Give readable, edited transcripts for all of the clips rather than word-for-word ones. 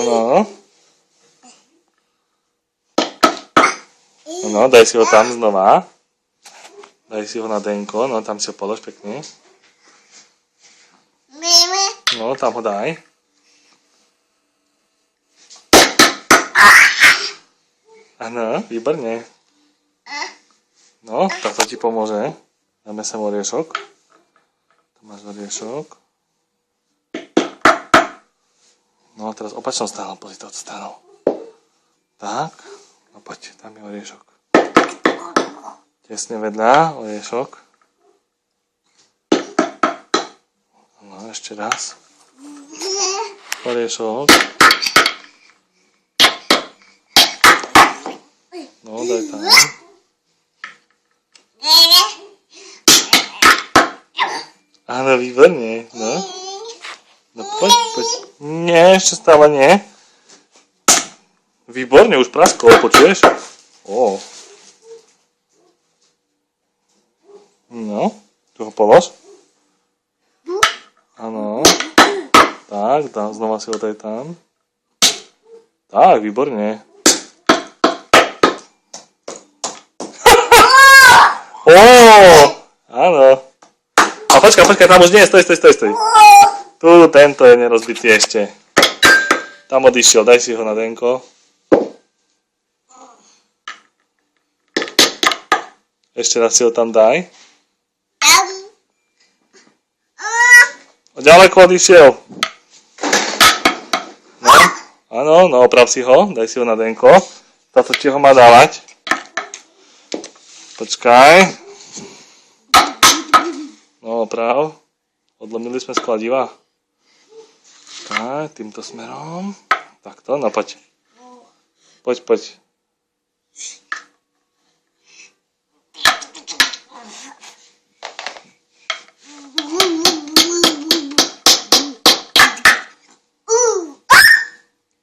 Áno. No, daj si ho tam znova. Daj si ho na denko, no tam si ho polož pekne. No, tam ho daj. Áno, výborne. No, tak to ti pomôže. Dáme sem oriešok. Tu máš oriešok. No, teraz opačnou stranou, pozri touto stranou. Tak, no poď, tam je oriešok. Tesne vedľa, oriešok. No, ešte raz. Oriešok. No, daj tam. Áno, výborne, no. No poď. Nie, ešte stále nie. Výborne, už praskol, počuješ? Ó. No, tu ho polož. Áno. Tak, znova si ho daj tam. Tak, výborne. Ó, áno. A počkaj, tam už nie, stoj. Tu, tento je nerozbitý ešte. Tam odišiel, daj si ho na denko. Ešte raz si ho tam daj. Ďaleko odišiel. No, áno, no oprav si ho, daj si ho na denko. Táto ti ho má dávať. Počkaj. No oprav. Odlomili sme z kladiva. Tak, týmto smerom. Takto, no poď. Poď.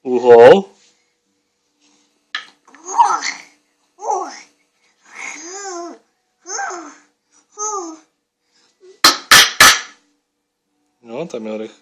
Uhol. No, tam je orech.